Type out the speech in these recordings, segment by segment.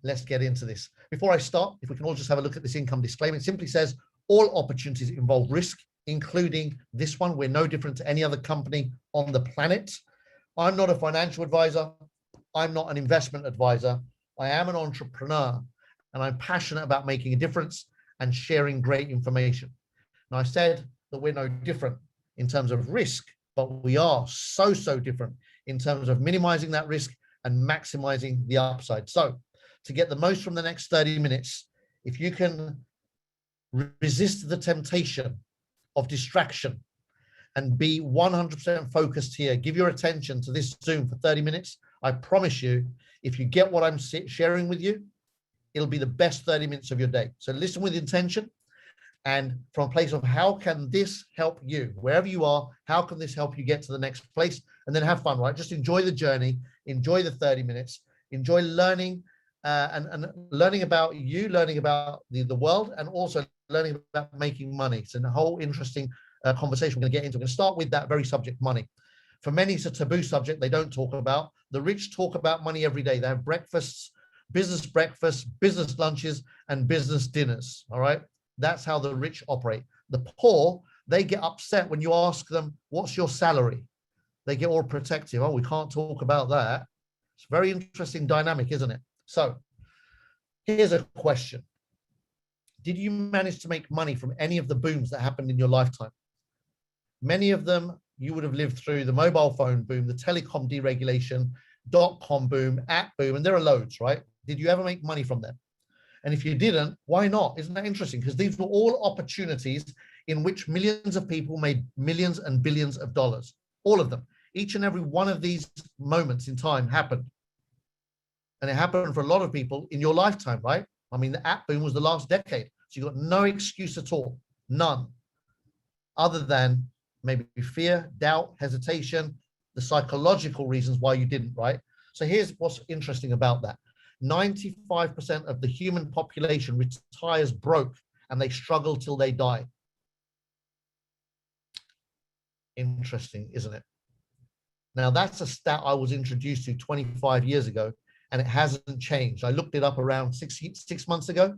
let's get into this. Before I start, if we can all just have a look at this income disclaimer, it simply says all opportunities involve risk, including this one. We're no different to any other company on the planet. I'm not a financial advisor. I'm not an investment advisor. I am an entrepreneur, and I'm passionate about making a difference and sharing great information. Now, I said that we're no different in terms of risk, but we are so different in terms of minimizing that risk and maximizing the upside. So to get the most from the next 30 minutes, if you can resist the temptation of distraction and be 100% focused here, give your attention to this Zoom for 30 minutes, I promise you, if you get what I'm sharing with you, it'll be the best 30 minutes of your day. So listen with intention and from a place of how can this help you? Wherever you are, how can this help you get to the next place? And then have fun, right? Just enjoy the journey, enjoy the 30 minutes, enjoy learning and learning about you, learning about the world, and also learning about making money. It's a whole interesting conversation we're going to get into. We're going to start with that very subject, money. For many, it's a taboo subject they don't talk about. The rich talk about money every day. They have breakfasts, business lunches, and business dinners, all right? That's how the rich operate. The poor, they get upset when you ask them, what's your salary? They get all protective. Oh, we can't talk about that. It's a very interesting dynamic, isn't it? So here's a question. Did you manage to make money from any of the booms that happened in your lifetime? Many of them you would have lived through: the mobile phone boom, the telecom deregulation, dot-com boom, app boom, and there are loads, right? Did you ever make money from them? And if you didn't, why not? Isn't that interesting? Because these were all opportunities in which millions of people made millions and billions of dollars. All of them. Each and every one of these moments in time happened. And it happened for a lot of people in your lifetime, right? I mean, the app boom was the last decade. So you've got no excuse at all. None. Other than maybe fear, doubt, hesitation, the psychological reasons why you didn't, right? So here's what's interesting about that. 95% of the human population retires broke and they struggle till they die. Interesting, isn't it? Now, that's a stat I was introduced to 25 years ago, and it hasn't changed. I looked it up around six months ago.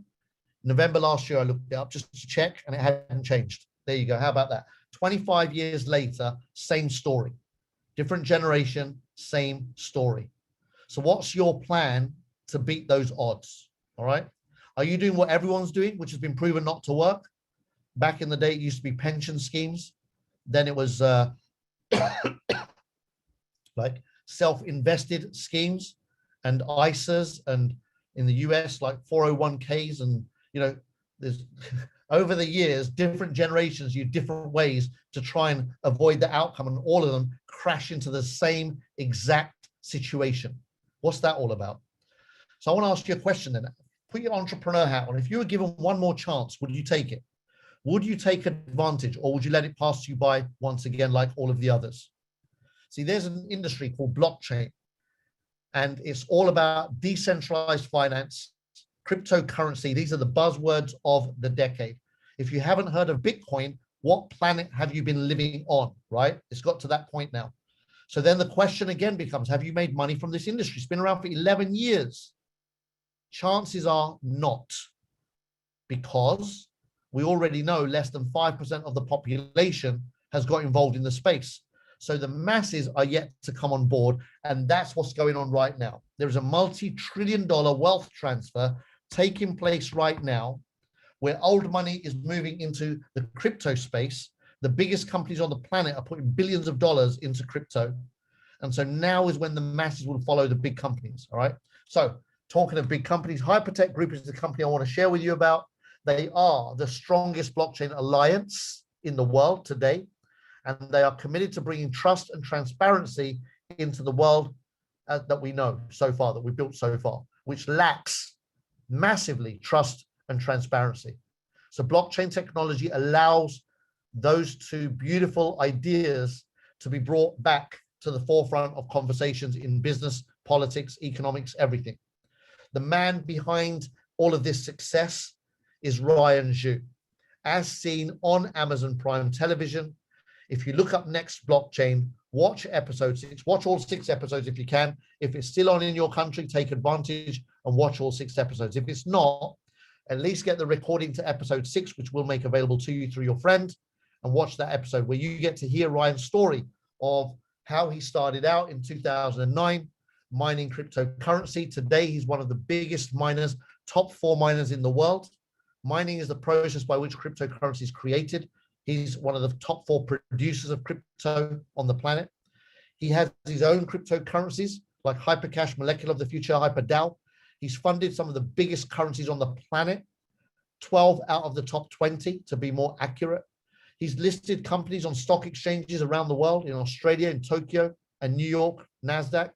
November last year, I looked it up just to check, and it hadn't changed. There you go. How about that? 25 years later, same story. Different generation, same story. So what's your plan to beat those odds? All right. Are you doing what everyone's doing, which has been proven not to work? Back in the day, it used to be pension schemes. Then it was like self-invested schemes and ISAs, and in the US, like 401ks. And, you know, there's over the years, different generations use different ways to try and avoid the outcome, and all of them crash into the same exact situation. What's that all about? So I want to ask you a question then. Put your entrepreneur hat on. If you were given one more chance, would you take it? Would you take advantage, or would you let it pass you by once again like all of the others? See, there's an industry called blockchain, and it's all about decentralized finance, cryptocurrency. These are the buzzwords of the decade. If you haven't heard of Bitcoin, what planet have you been living on, right? It's got to that point now. So then the question again becomes, have you made money from this industry? It's been around for 11 years. Chances are not, because we already know less than 5% of the population has got involved in the space. So the masses are yet to come on board, and that's what's going on right now. There is a multi-trillion-dollar wealth transfer taking place right now, where old money is moving into the crypto space. The biggest companies on the planet are putting billions of dollars into crypto. And so now is when the masses will follow the big companies, all right? So talking of big companies, Hypertech Group is the company I want to share with you about. They are the strongest blockchain alliance in the world today, and they are committed to bringing trust and transparency into the world that we know so far, that we've built so far, which lacks massively trust and transparency. So blockchain technology allows those two beautiful ideas to be brought back to the forefront of conversations in business, politics, economics, everything. The man behind all of this success is Ryan Zhu, as seen on Amazon Prime Television. If you look up Next Blockchain, watch episode 6, watch all 6 episodes if you can. If it's still on in your country, take advantage and watch all 6 episodes. If it's not, at least get the recording to episode 6, which we'll make available to you through your friend, and watch that episode where you get to hear Ryan's story of how he started out in 2009 mining cryptocurrency. Today, he's one of the biggest miners, top 4 miners in the world. Mining is the process by which cryptocurrency is created. He's one of the top 4 producers of crypto on the planet. He has his own cryptocurrencies like Hypercash, Molecular of the Future, HyperDAO. He's funded some of the biggest currencies on the planet, 12 out of the top 20 to be more accurate. He's listed companies on stock exchanges around the world, in Australia, in Tokyo, and New York, NASDAQ.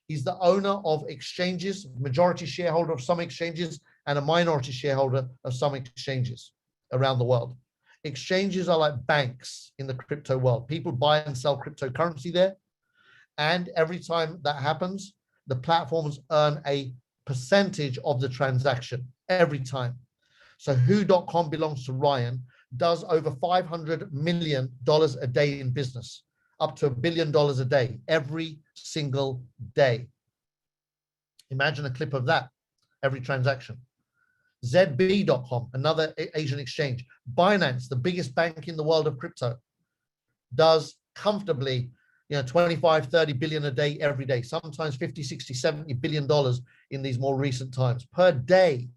He's the owner of exchanges, majority shareholder of some exchanges, and a minority shareholder of some exchanges around the world. Exchanges are like banks in the crypto world. People buy and sell cryptocurrency there. And every time that happens, the platforms earn a percentage of the transaction every time. So who.com belongs to Ryan, does over $500 million a day in business, up to $1 billion a day, every single day. Imagine a clip of that, every transaction. ZB.com, another Asian exchange. Binance, the biggest bank in the world of crypto, does comfortably 25, 30 billion a day every day, sometimes 50, 60, 70 billion dollars in these more recent times per day.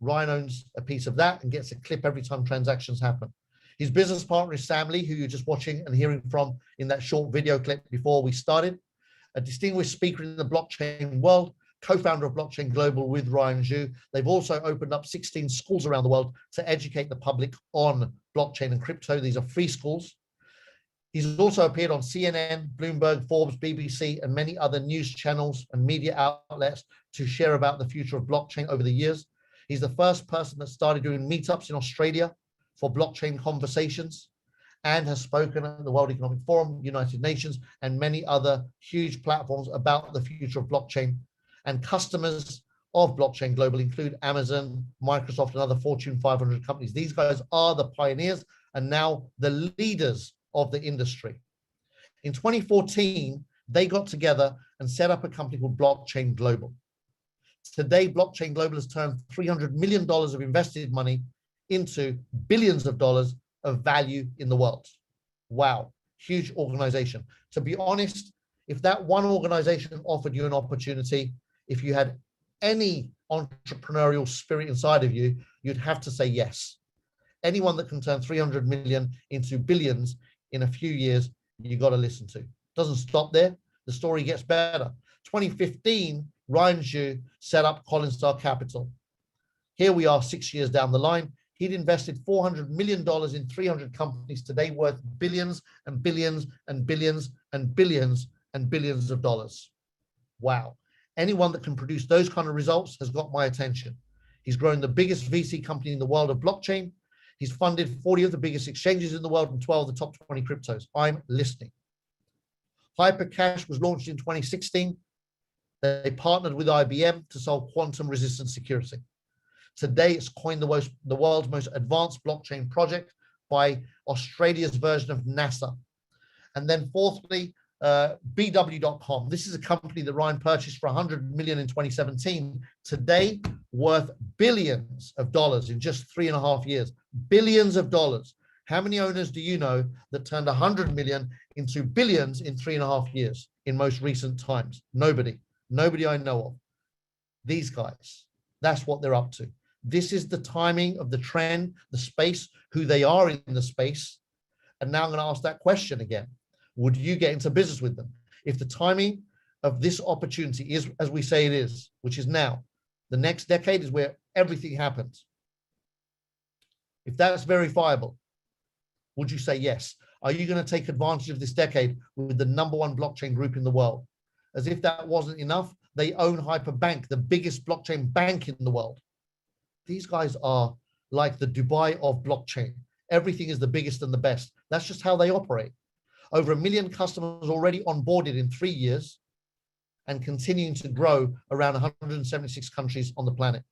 Ryan owns a piece of that and gets a clip every time transactions happen. His business partner is Sam Lee, who you're just watching and hearing from in that short video clip before we started, a distinguished speaker in the blockchain world, co-founder of Blockchain Global with Ryan Zhu. They've also opened up 16 schools around the world to educate the public on blockchain and crypto. These are free schools. He's also appeared on CNN, Bloomberg, Forbes, BBC, and many other news channels and media outlets to share about the future of blockchain over the years. He's the first person that started doing meetups in Australia for blockchain conversations and has spoken at the World Economic Forum, United Nations, and many other huge platforms about the future of blockchain. And customers of Blockchain Global include Amazon, Microsoft, and other Fortune 500 companies. These guys are the pioneers and now the leaders of the industry. In 2014, they got together and set up a company called Blockchain Global. Today, Blockchain Global has turned $300 million of invested money into billions of dollars of value in the world. Wow, huge organization. To be honest, if that one organization offered you an opportunity, if you had any entrepreneurial spirit inside of you, you'd have to say yes. Anyone that can turn 300 million into billions in a few years, you got to listen to. Doesn't stop there. The story gets better. 2015, Ryan Zhu set up Collinstar Capital. Here we are 6 years down the line. He'd invested $400 million in 300 companies today worth billions and billions and billions and billions and billions of dollars. Wow. Anyone that can produce those kind of results has got my attention. He's grown the biggest VC company in the world of blockchain. He's funded 40 of the biggest exchanges in the world and 12 of the top 20 cryptos. I'm listening. Hypercash was launched in 2016. They partnered with IBM to solve quantum resistant security. Today, it's coined the world's most advanced blockchain project by Australia's version of NASA. And then fourthly, BW.com. This is a company that Ryan purchased for 100 million in 2017. Today, worth billions of dollars in just 3.5 years. Billions of dollars. How many owners do you know that turned 100 million into billions in 3.5 years in most recent times? Nobody. Nobody I know of. These guys. That's what they're up to. This is the timing of the trend, the space, who they are in the space. And now I'm going to ask that question again. Would you get into business with them? If the timing of this opportunity is, as we say it is, which is now, the next decade is where everything happens. If that's verifiable, would you say yes? Are you going to take advantage of this decade with the #1 blockchain group in the world? As if that wasn't enough, they own HyperBank, the biggest blockchain bank in the world. These guys are like the Dubai of blockchain. Everything is the biggest and the best. That's just how they operate. Over 1 million customers already onboarded in 3 years and continuing to grow around 176 countries on the planet.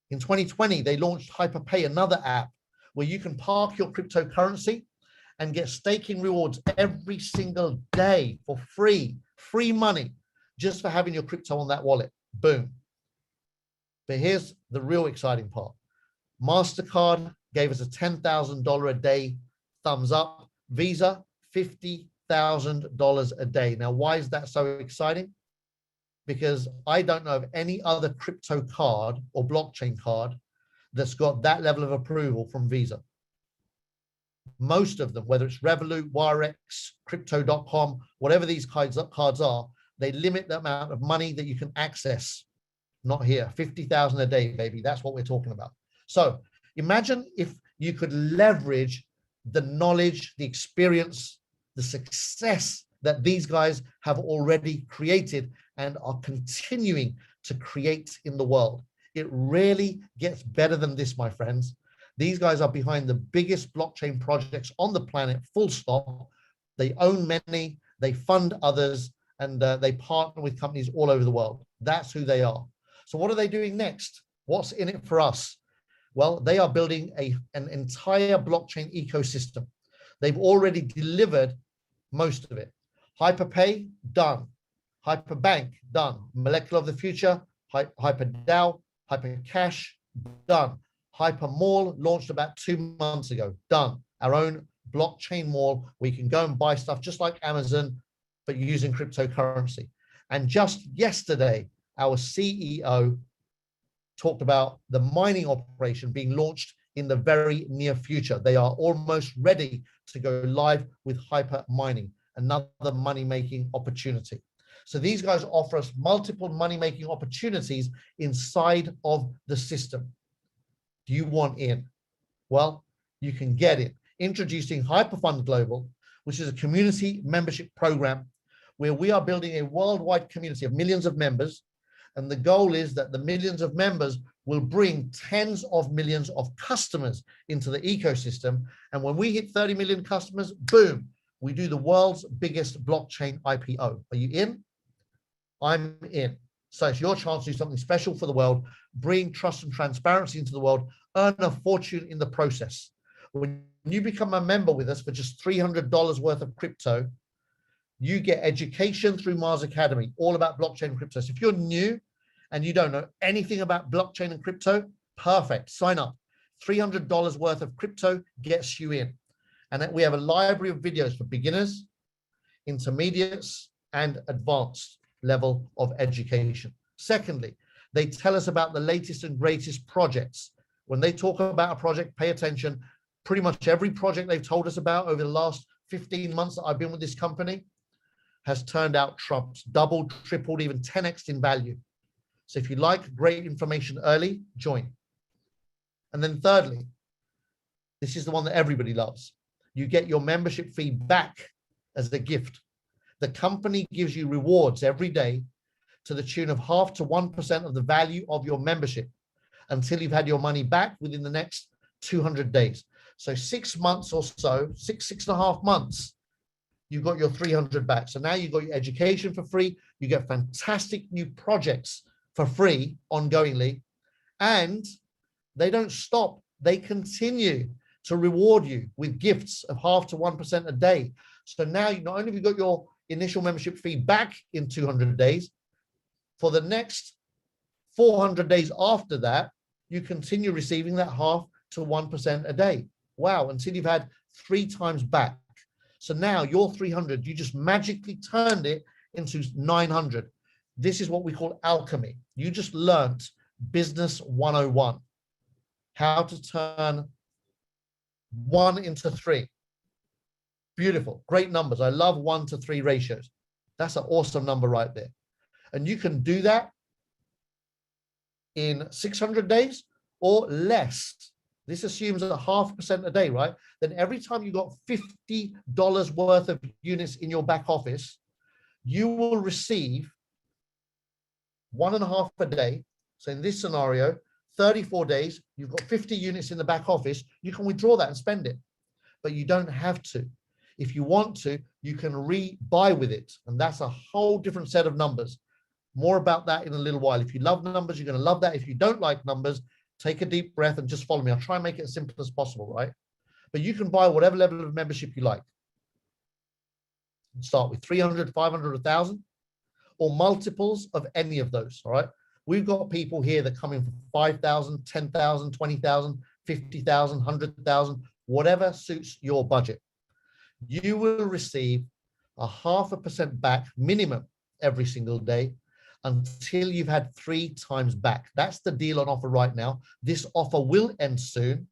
In 2020, they launched HyperPay, another app, where you can park your cryptocurrency and get staking rewards every single day for free money, just for having your crypto on that wallet. Boom. But here's the real exciting part. MasterCard gave us a $10,000 a day thumbs up. Visa, $50,000 a day. Now, why is that so exciting? Because I don't know of any other crypto card or blockchain card that's got that level of approval from Visa. Most of them, whether it's Revolut, Wirex, Crypto.com, whatever these cards are, they limit the amount of money that you can access. Not here, 50,000 a day, baby. That's what we're talking about. So imagine if you could leverage the knowledge, the experience, the success that these guys have already created and are continuing to create in the world. It really gets better than this, my friends. These guys are behind the biggest blockchain projects on the planet, full stop. They own many, they fund others, and they partner with companies all over the world. That's who they are. So what are they doing next? What's in it for us? Well, they are building an entire blockchain ecosystem. They've already delivered most of it. HyperPay, done. HyperBank, done. Molecular of the Future, HyperDAO, HyperCash, done. HyperMall launched about 2 months ago, done. Our own blockchain mall where you can go and buy stuff just like Amazon, but using cryptocurrency. And just yesterday, our CEO talked about the mining operation being launched in the very near future. They are almost ready to go live with hyper mining, another money-making opportunity. So these guys offer us multiple money-making opportunities inside of the system. Do you want in? Well, you can get it. Introducing HyperFund Global, which is a community membership program where we are building a worldwide community of millions of members. And the goal is that the millions of members will bring tens of millions of customers into the ecosystem. And when we hit 30 million customers, boom, we do the world's biggest blockchain IPO. Are you in? I'm in. So it's your chance to do something special for the world, bring trust and transparency into the world, earn a fortune in the process. When you become a member with us for just $300 worth of crypto, you get education through Mars Academy, all about blockchain and crypto. So if you're new and you don't know anything about blockchain and crypto, perfect, sign up. $300 worth of crypto gets you in. And we have a library of videos for beginners, intermediates, and advanced level of education. Secondly, they tell us about the latest and greatest projects. When they talk about a project, pay attention. Pretty much every project they've told us about over the last 15 months that I've been with this company has turned out trumps, doubled, tripled, even 10x in value. So if you like great information early, join. And then thirdly, this is the one that everybody loves. You get your membership fee back as a gift. The company gives you rewards every day to the tune of 0.5 to 1% of the value of your membership until you've had your money back within the next 200 days. So 6 months or so, 6.5 months, you got your 300 back. So now you got your education for free. You get fantastic new projects for free ongoingly. And they don't stop. They continue to reward you with gifts of 0.5 to 1% a day. So now not only have you got your initial membership fee back in 200 days, for the next 400 days after that, you continue receiving that 0.5 to 1% a day. Wow, until you've had 3 times back. So now your 300, you just magically turned it into 900. This is what we call alchemy. You just learned business 101, how to turn 1 into 3. Beautiful, great numbers. I love 1 to 3 ratios. That's an awesome number right there. And you can do that in 600 days or less. This assumes a 0.5% a day, right? Then every time you got $50 worth of units in your back office, you will receive 1.5 a day. So in this scenario, 34 days, you've got 50 units in the back office. You can withdraw that and spend it, but you don't have to. If you want to, you can rebuy with it. And that's a whole different set of numbers. More about that in a little while. If you love numbers, you're going to love that. If you don't like numbers, take a deep breath and just follow me. I'll try and make it as simple as possible, right? But you can buy whatever level of membership you like. Start with 300, 500, 1,000, or multiples of any of those, all right? We've got people here that come in for 5,000, 10,000, 20,000, 50,000, 100,000, whatever suits your budget. You will receive a 0.5% back minimum every single day until you've had 3 times back. That's the deal on offer right now. This offer will end soon,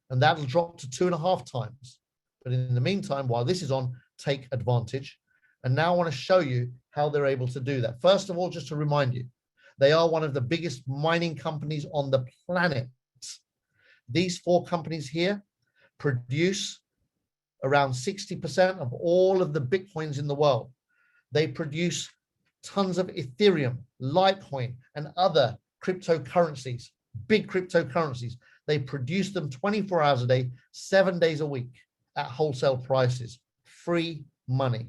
and that'll drop to 2.5 times. But in the meantime, while this is on, take advantage. And now I want to show you how they're able to do that. First of all, just to remind you, they are one of the biggest mining companies on the planet. These 4 companies here produce around 60% of all of the Bitcoins in the world. They produce tons of Ethereum, Litecoin, and other cryptocurrencies, big cryptocurrencies. They produce them 24 hours a day, 7 days a week at wholesale prices, free money.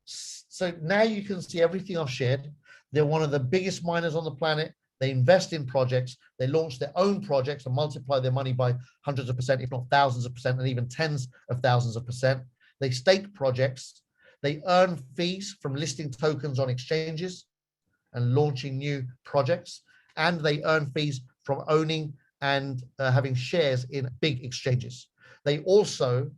So now you can see everything I've shared. They're one of the biggest miners on the planet. They invest in projects. They launch their own projects and multiply their money by hundreds of percent, if not thousands of percent, and even tens of thousands of percent. They stake projects. They earn fees from listing tokens on exchanges and launching new projects. And they earn fees from owning and having shares in big exchanges. They also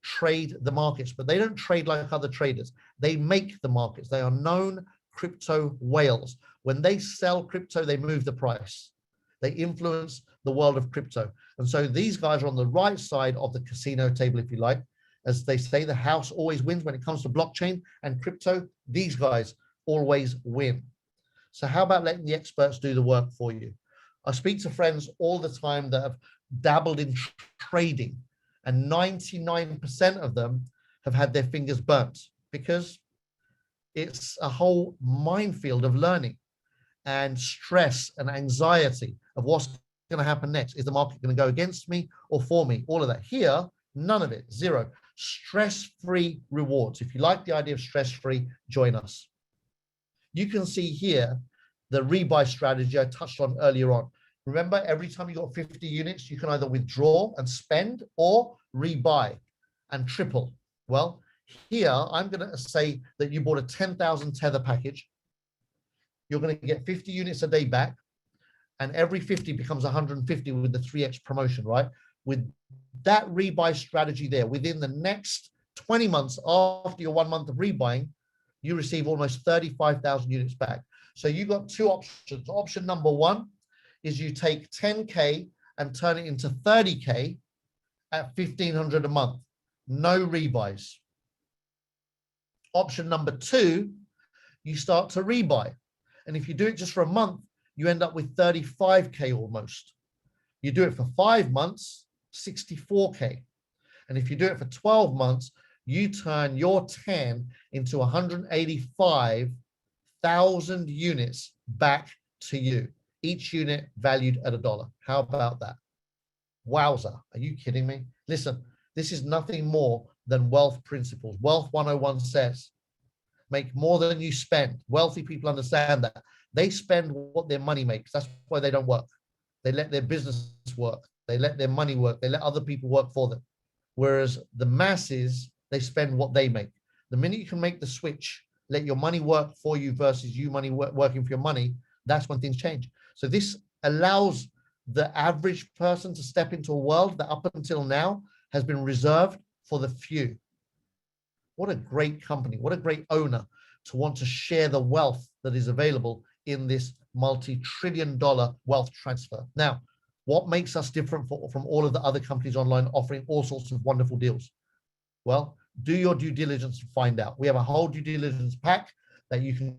trade the markets, but they don't trade like other traders. They make the markets. They are known crypto whales. When they sell crypto, they move the price. They influence the world of crypto. And so these guys are on the right side of the casino table, if you like. As they say, the house always wins when it comes to blockchain and crypto. These guys always win. So how about letting the experts do the work for you? I speak to friends all the time that have dabbled in trading, and 99% of them have had their fingers burnt because it's a whole minefield of learning and stress and anxiety of what's going to happen next. Is the market going to go against me or for me? All of that. Here, none of it, zero. Stress-free rewards. If you like the idea of stress-free, join us. You can see here the rebuy strategy I touched on earlier on. Remember, every time you got 50 units, you can either withdraw and spend or rebuy and triple. Well, here, I'm going to say that you bought a 10,000 tether package. You're going to get 50 units a day back, and every 50 becomes 150 with the 3x promotion, right? With that rebuy strategy there, within the next 20 months after your 1 month of rebuying, you receive almost 35,000 units back. So you got 2 options. Option number 1 is you take 10K and turn it into 30K at 1,500 a month. No rebuys. Option number 2, you start to rebuy. And if you do it just for a month, you end up with 35K almost. You do it for 5 months, 64K. And if you do it for 12 months, you turn your 10 into 185,000 units back to you. Each unit valued at $1. How about that? Wowza, are you kidding me? Listen, this is nothing more than wealth principles. Wealth 101 says, make more than you spend. Wealthy people understand that. They spend what their money makes. That's why they don't work. They let their business work. They let their money work. They let other people work for them. Whereas the masses, they spend what they make. The minute you can make the switch, let your money work for you versus you working for your money, that's when things change. So this allows the average person to step into a world that up until now has been reserved for the few. What a great company, what a great owner to want to share the wealth that is available in this multi-trillion-dollar wealth transfer. Now, what makes us different from all of the other companies online offering all sorts of wonderful deals? Well, do your due diligence to find out. We have a whole due diligence pack that you can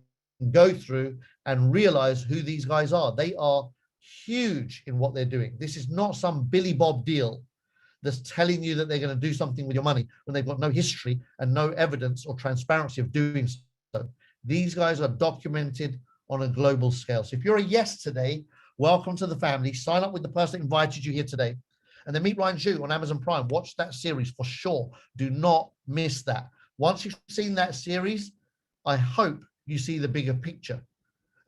go through and realize who these guys are. They are huge in what they're doing. This is not some Billy Bob deal that's telling you that they're going to do something with your money when they've got no history and no evidence or transparency of doing so. These guys are documented on a global scale. So if you're a yes today, welcome to the family. Sign up with the person that invited you here today. And then meet Ryan Zhu on Amazon Prime. Watch that series for sure. Do not miss that. Once you've seen that series, I hope you see the bigger picture.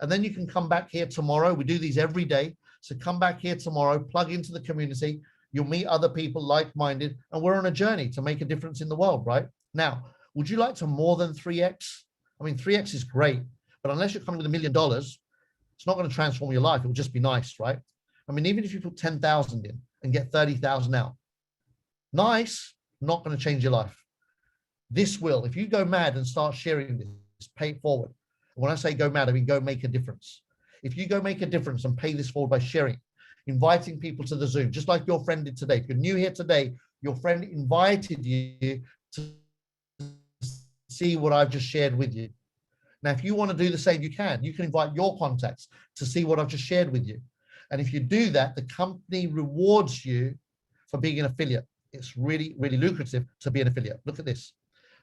And then you can come back here tomorrow. We do these every day. So come back here tomorrow, plug into the community. You'll meet other people like-minded, and we're on a journey to make a difference in the world, right? Now, would you like to more than 3x? I mean, 3x is great, but unless you're coming with $1 million, it's not going to transform your life. It will just be nice, right? I mean, even if you put 10,000 in and get 30,000 out, nice, not going to change your life. This will, if you go mad and start sharing this, pay it forward. When I say go mad, I mean go make a difference. If you go make a difference and pay this forward by sharing, inviting people to the Zoom, just like your friend did today. If you're new here today, your friend invited you to see what I've just shared with you. Now, if you want to do the same, you can. You can invite your contacts to see what I've just shared with you. And if you do that, the company rewards you for being an affiliate. It's really, really lucrative to be an affiliate. Look at this.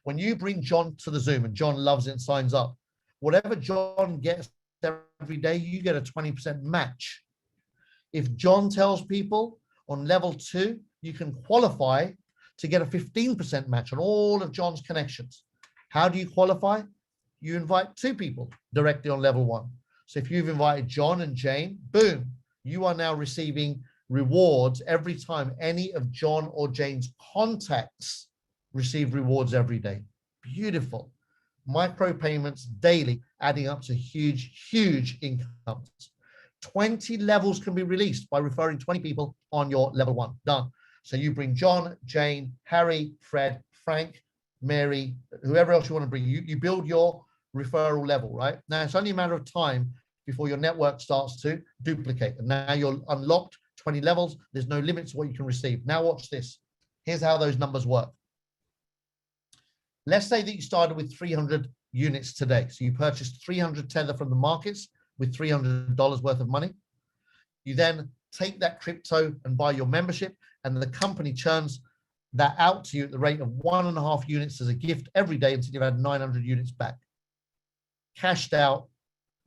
When you bring John to the Zoom and John loves it and signs up, whatever John gets every day, you get a 20% match. If John tells people on level 2, you can qualify to get a 15% match on all of John's connections. How do you qualify? You invite 2 people directly on level 1. So if you've invited John and Jane, boom, you are now receiving rewards every time any of John or Jane's contacts receive rewards every day. Beautiful. Micro payments daily, adding up to huge, huge incomes. 20 levels can be released by referring 20 people on your level 1. Done. So you bring John, Jane, Harry, Fred, Frank, Mary, whoever else you want to bring. You build your referral level, right? Now it's only a matter of time before your network starts to duplicate. And now you're unlocked 20 levels. There's no limit to what you can receive. Now watch this. Here's how those numbers work. Let's say that you started with 300 units today. So you purchased 300 Tether from the markets with $300 worth of money. You then take that crypto and buy your membership, and the company churns that out to you at the rate of 1.5 units as a gift every day until you've had 900 units back. Cashed out,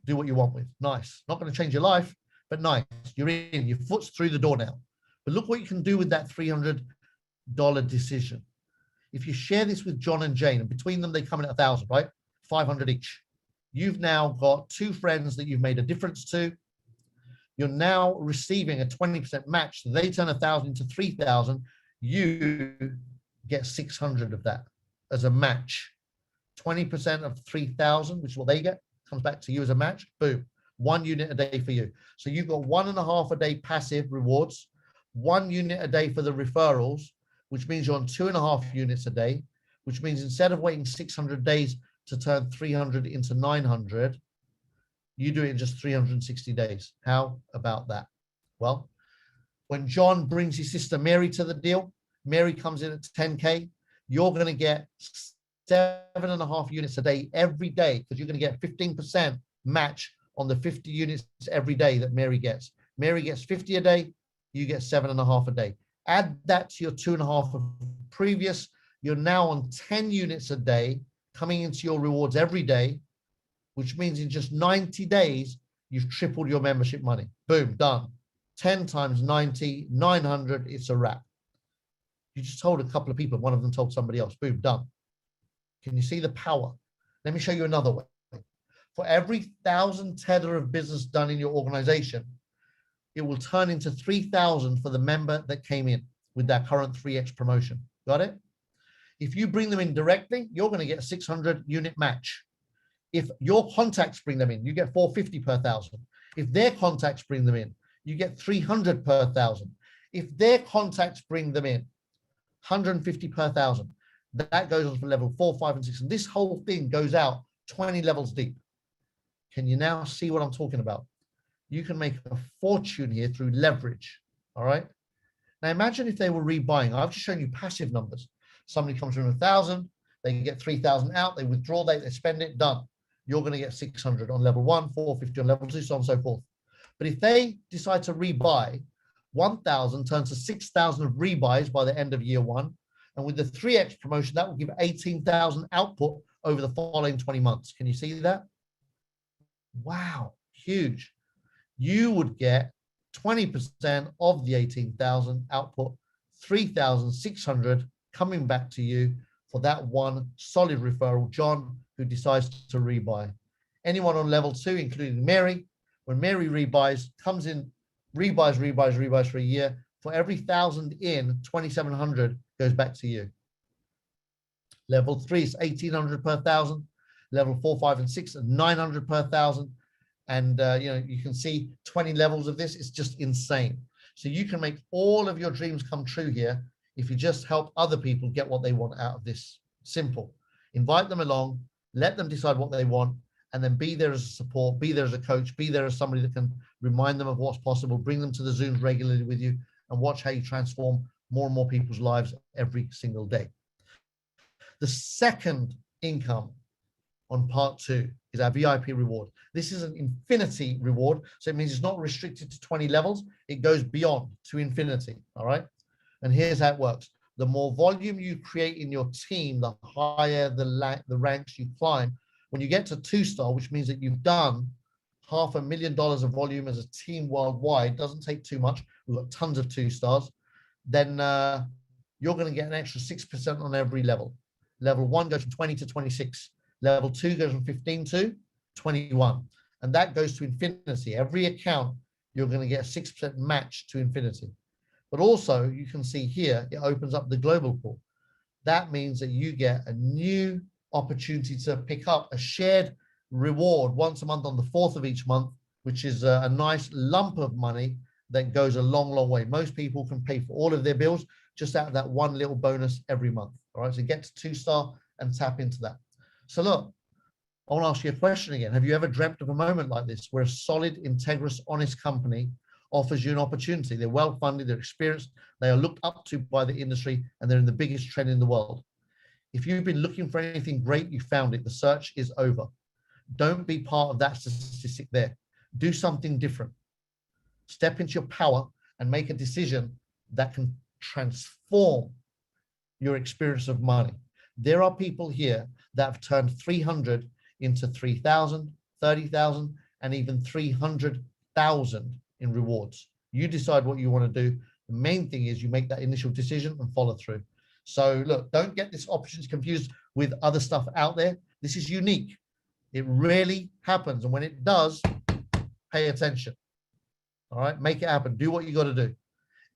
do what you want with. Nice. Not going to change your life, but nice. You're in, your foot's through the door now. But look what you can do with that $300 decision. If you share this with John and Jane, and between them, they come in at 1,000, right? 500 each. You've now got 2 friends that you've made a difference to. You're now receiving a 20% match. So they turn 1,000 into 3,000. You get 600 of that as a match. 20% of 3,000, which is what they get, comes back to you as a match. Boom. 1 unit a day for you. So you've got 1.5 a day passive rewards, 1 unit a day for the referrals, which means you're on 2.5 units a day, which means instead of waiting 600 days to turn 300 into 900, you do it in just 360 days. How about that? Well, when John brings his sister Mary to the deal, Mary comes in at 10K, you're going to get 7.5 units a day every day, because you're going to get 15% match on the 50 units every day that Mary gets. Mary gets 50 a day, you get 7.5 a day. Add that to your 2.5 of previous, you're now on 10 units a day coming into your rewards every day, which means in just 90 days, you've tripled your membership money. Boom, done. 10 times 90, 900, it's a wrap. You just told a couple of people, one of them told somebody else, boom, done. Can you see the power? Let me show you another way. For every 1,000 Tether of business done in your organization, it will turn into 3,000 for the member that came in with that current 3x promotion. Got it? If you bring them in directly, you're going to get a 600 unit match. If your contacts bring them in, you get 450 per 1,000. If their contacts bring them in, you get 300 per 1,000. If their contacts bring them in, 150 per 1,000. That goes on for level 4, 5, and 6. And this whole thing goes out 20 levels deep. Can you now see what I'm talking about? You can make a fortune here through leverage. All right. Now imagine if they were rebuying. I've just shown you passive numbers. Somebody comes in 1,000, they can get 3,000 out, they withdraw, they spend it, done. You're going to get 600 on level 1, 450 on level 2, so on and so forth. But if they decide to rebuy, 1,000 turns to 6,000 of rebuys by the end of year 1. And with the 3x promotion, that will give 18,000 output over the following 20 months. Can you see that? Wow, huge. You would get 20% of the 18,000 output, 3,600 coming back to you for that one solid referral, John, who decides to rebuy. Anyone on level 2, including Mary, when Mary rebuys, comes in rebuys for a year. For every 1,000 in, 2,700 goes back to you. Level 3 is 1,800 per 1,000. Level 4, 5, and 6 are 900 per 1,000. And you can see 20 levels of this. It's just insane. So you can make all of your dreams come true here if you just help other people get what they want out of this. Simple. Invite them along, let them decide what they want, and then be there as a support, be there as a coach, be there as somebody that can remind them of what's possible, bring them to the Zooms regularly with you, and watch how you transform more and more people's lives every single day. The second income on part 2 is our VIP reward. This is an infinity reward, so it means it's not restricted to 20 levels. It goes beyond to infinity, all right? And here's how it works. The more volume you create in your team, the higher the ranks you climb. When you get to 2-star, which means that you've done $500,000 of volume as a team worldwide, doesn't take too much. We've got tons of 2-stars. Then you're going to get an extra 6% on every level. Level 1 goes from 20 to 26. Level 2 goes from 15 to 21. And that goes to infinity. Every account, you're going to get a 6% match to infinity. But also, you can see here, it opens up the global pool. That means that you get a new opportunity to pick up a shared reward once a month on the 4th of each month, which is a nice lump of money that goes a long, long way. Most people can pay for all of their bills just out of that one little bonus every month. All right, so get to 2-star and tap into that. So look, I want to ask you a question again. Have you ever dreamt of a moment like this where a solid, integrous, honest company offers you an opportunity? They're well-funded, they're experienced, they are looked up to by the industry, and they're in the biggest trend in the world. If you've been looking for anything great, you found it. The search is over. Don't be part of that statistic there. Do something different. Step into your power and make a decision that can transform your experience of money. There are people here that have turned 300 into 3,000, 30,000, and even 300,000 in rewards. You decide what you want to do. The main thing is you make that initial decision and follow through. So look, don't get this opportunity confused with other stuff out there. This is unique. It rarely happens. And when it does, pay attention. All right, make it happen. Do what you got to do.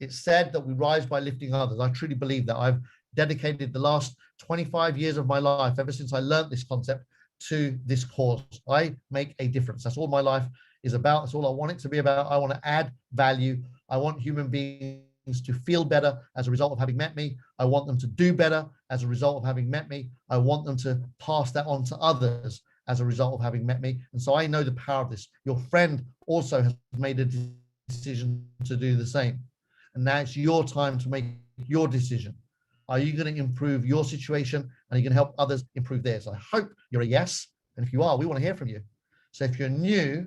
It's said that we rise by lifting others. I truly believe that. I've dedicated the last 25 years of my life, ever since I learned this concept, to this cause. I make a difference. That's all my life is about. That's all I want it to be about. I want to add value. I want human beings to feel better as a result of having met me. I want them to do better as a result of having met me. I want them to pass that on to others as a result of having met me. And so I know the power of this. Your friend also has made a decision to do the same. And now it's your time to make your decision. Are you going to improve your situation? And are you going to help others improve theirs? I hope you're a yes. And if you are, we want to hear from you. So if you're new,